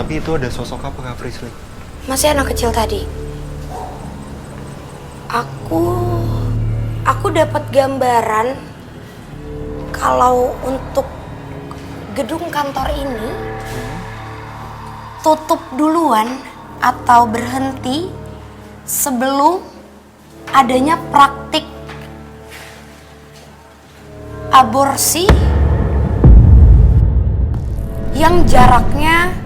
Tapi itu ada sosok apa Kak Frisly? Masih anak kecil tadi. Aku dapat gambaran kalau untuk gedung kantor ini tutup duluan atau berhenti sebelum adanya praktik aborsi yang jaraknya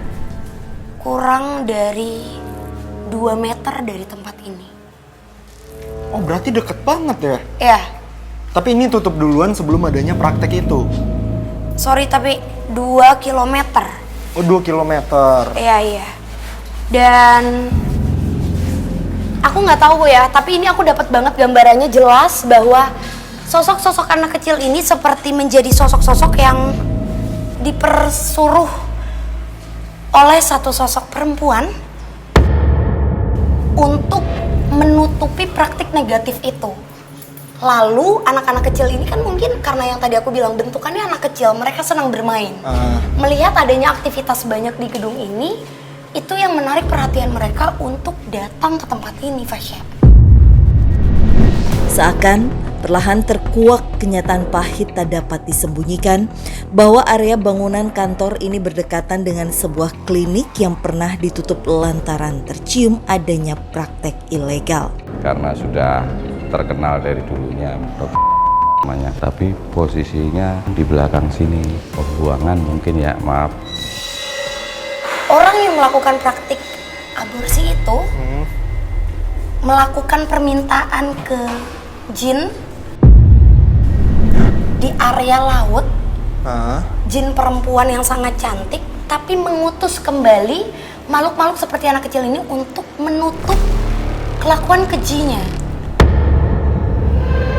kurang dari 2 meter dari tempat ini. Oh berarti deket banget ya? Ya, Tapi ini tutup duluan sebelum adanya praktek itu. sorry tapi 2 kilometer. Oh 2 kilometer. Iya. Dan aku nggak tahu ya, tapi ini aku dapat banget gambarannya jelas bahwa sosok-sosok anak kecil ini seperti menjadi sosok-sosok yang dipersuruh oleh satu sosok perempuan untuk menutupi praktik negatif itu. Lalu anak-anak kecil ini kan mungkin karena yang tadi aku bilang bentukannya anak kecil, mereka senang bermain. Melihat adanya aktivitas banyak di gedung ini, itu yang menarik perhatian mereka untuk datang ke tempat ini, Fasya. Seakan perlahan terkuak kenyataan pahit tak dapat disembunyikan bahwa area bangunan kantor ini berdekatan dengan sebuah klinik yang pernah ditutup lantaran tercium adanya praktek ilegal. Karena sudah terkenal dari dulunya namanya, tapi posisinya di belakang sini, pembuangan mungkin ya, maaf. Orang yang melakukan praktik aborsi itu melakukan permintaan ke jin di area laut, jin perempuan yang sangat cantik, tapi mengutus kembali makhluk-makhluk seperti anak kecil ini untuk menutup kelakuan kejinya.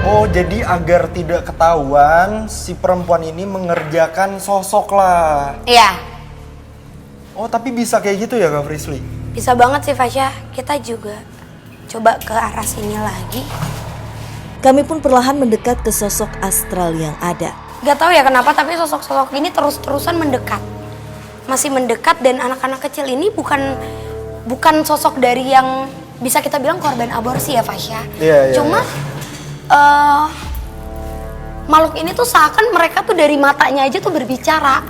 Oh jadi agar tidak ketahuan si perempuan ini mengerjakan sosok lah. Iya, Oh tapi bisa kayak gitu ya Kak Frisly? bisa banget sih Fasya. Kita juga coba ke arah sini lagi. Kami pun perlahan mendekat ke sosok astral yang ada. Gak tahu ya kenapa, tapi sosok-sosok ini terus-terusan mendekat. Masih mendekat, dan anak-anak kecil ini bukan sosok dari yang bisa kita bilang korban aborsi ya Fasya. Iya. Cuma makhluk ini tuh seakan mereka tuh dari matanya aja tuh berbicara.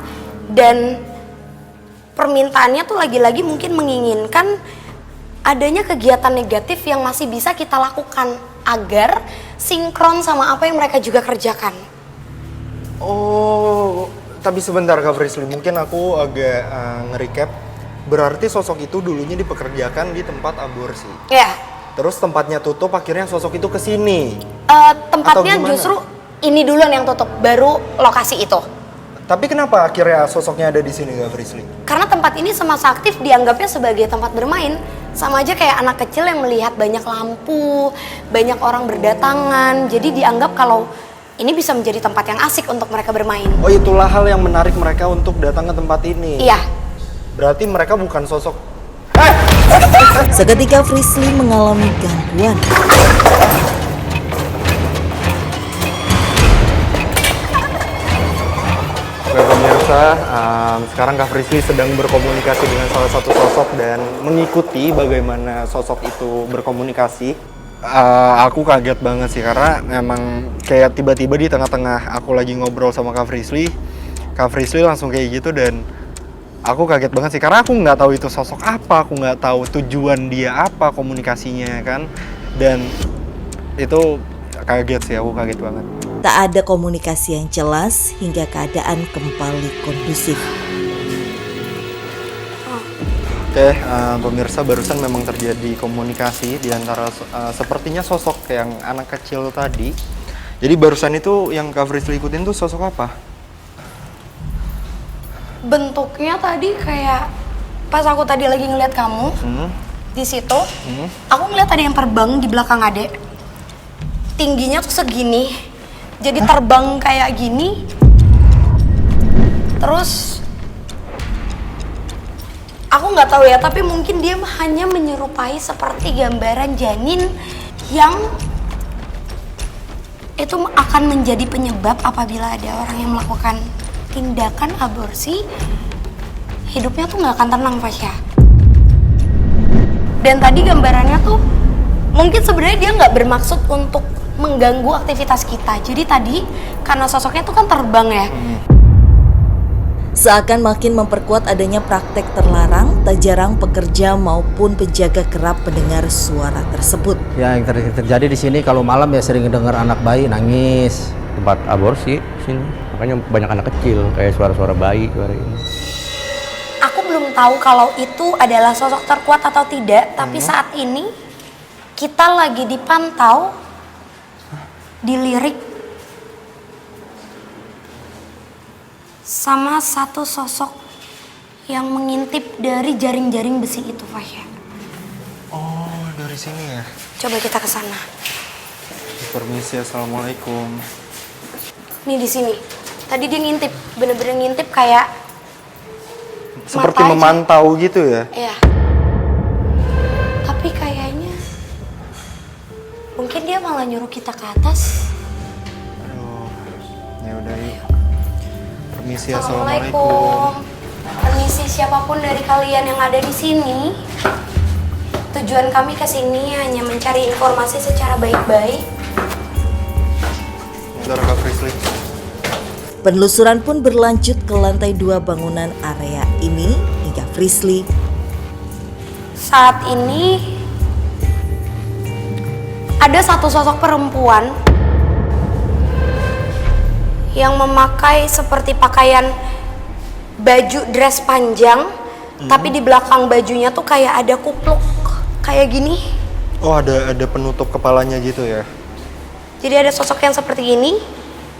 Dan permintaannya tuh lagi-lagi mungkin menginginkan adanya kegiatan negatif yang masih bisa kita lakukan agar sinkron sama apa yang mereka juga kerjakan. Oh tapi sebentar Kak Frisly, mungkin aku agak nge-recap. Berarti sosok itu dulunya dipekerjakan di tempat aborsi. Ya, Terus tempatnya tutup, akhirnya sosok itu kesini. tempatnya Atau gimana? justru ini duluan yang tutup, baru lokasi itu. Tapi kenapa akhirnya sosoknya ada di sini Kak Frisly? Karena tempat ini semasa aktif dianggapnya sebagai tempat bermain. Sama aja kayak anak kecil yang melihat banyak lampu, banyak orang berdatangan. Jadi dianggap kalau ini bisa menjadi tempat yang asik untuk mereka bermain. Oh itulah hal yang menarik mereka untuk datang ke tempat ini. Iya. Berarti mereka bukan sosok. Seketika Frisly mengalami gangguan. Oke pemirsa, sekarang Kak Frisly sedang berkomunikasi dengan salah satu sosok dan mengikuti bagaimana sosok itu berkomunikasi. Aku kaget banget sih karena memang kayak tiba-tiba di tengah-tengah aku lagi ngobrol sama Kak Frisly langsung kayak gitu, dan aku kaget banget sih karena aku nggak tahu itu sosok apa, aku nggak tahu tujuan dia apa komunikasinya kan, dan itu kaget sih, aku kaget banget. Tak ada komunikasi yang jelas hingga keadaan kembali kondusif. Oke, pemirsa, barusan memang terjadi komunikasi di antara sepertinya sosok yang anak kecil tadi. Jadi barusan itu yang Kak Frisly ikutin tuh sosok apa? Bentuknya tadi kayak pas aku tadi lagi ngeliat kamu di situ, aku ngeliat ada yang terbang di belakang adek. Tingginya tuh segini, jadi terbang kayak gini. Terus aku nggak tahu ya, tapi mungkin dia hanya menyerupai seperti gambaran janin yang itu akan menjadi penyebab apabila ada orang yang melakukan tindakan aborsi hidupnya tuh nggak akan tenang, Fasya. Dan tadi gambarannya tuh mungkin sebenarnya dia nggak bermaksud untuk mengganggu aktivitas kita. Jadi tadi karena sosoknya tuh kan terbang ya. Seakan makin memperkuat adanya praktek terlarang, tak jarang pekerja maupun penjaga kerap mendengar suara tersebut. Ya, yang terjadi di sini kalau malam ya sering dengar anak bayi nangis. Tempat aborsi sini, makanya banyak anak kecil kayak suara-suara bayi suara ini. Aku belum tahu kalau itu adalah sosok terkuat atau tidak, tapi saat ini kita lagi dipantau, dilirik sama satu sosok yang mengintip dari jaring-jaring besi itu, Fasya. Oh, dari sini ya. Coba kita ke sana. Permisi, assalamualaikum. Nih di sini. Tadi dia ngintip, bener-bener ngintip kayak Seperti mata aja. memantau gitu ya. Iya. Tapi kayaknya mungkin dia malah nyuruh kita ke atas. Aduh, ya udah yuk. Permisi, Assalamualaikum. assalamualaikum. Permisi siapapun dari kalian yang ada di sini. Tujuan kami ke sini hanya mencari informasi secara baik-baik. Bentar, Kak Frisly. Penelusuran pun berlanjut ke lantai 2 bangunan area ini hingga Frisly Saat ini ada satu sosok perempuan yang memakai seperti pakaian baju dress panjang, tapi di belakang bajunya tuh kayak ada kupluk kayak gini. Oh, ada penutup kepalanya gitu ya. Jadi ada sosok yang seperti ini,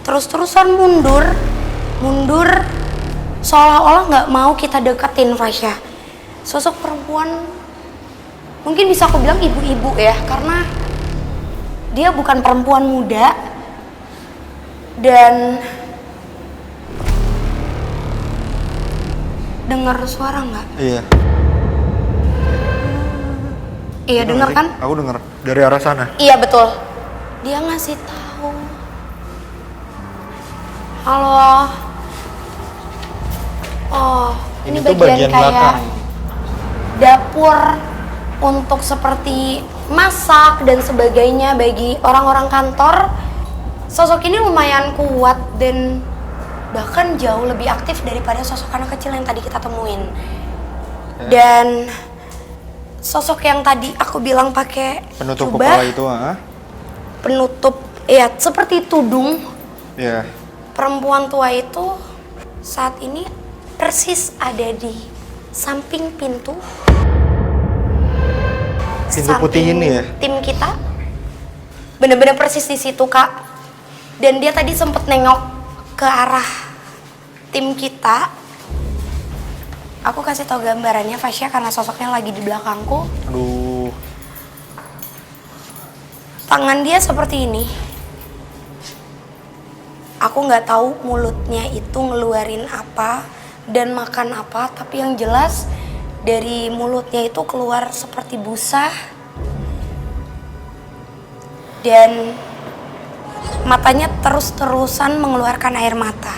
terus-terusan mundur, seolah-olah nggak mau kita deketin, Fasya. Sosok perempuan, mungkin bisa aku bilang ibu-ibu ya, karena dia bukan perempuan muda, dan dengar suara nggak? Iya. Iya, dengar kan? Aku dengar dari arah sana. Iya betul. Dia ngasih tahu. Halo. Oh, ini tuh bagian kayak belakang. dapur untuk seperti masak dan sebagainya bagi orang-orang kantor. Sosok ini lumayan kuat dan bahkan jauh lebih aktif daripada sosok anak kecil yang tadi kita temuin. Dan sosok yang tadi aku bilang pakai Penutup jubah, kepala itu, penutup ya seperti tudung. Iya. Perempuan tua itu saat ini persis ada di samping pintu Putih ini ya. tim kita, bener-bener persis di situ, Kak. Dan dia tadi sempet nengok ke arah tim kita. Aku kasih tau gambarannya, Fasya, karena sosoknya lagi di belakangku. Aduh. Tangan dia seperti ini. Aku nggak tahu mulutnya itu ngeluarin apa dan makan apa, tapi yang jelas dari mulutnya itu keluar seperti busa dan matanya terus-terusan mengeluarkan air mata.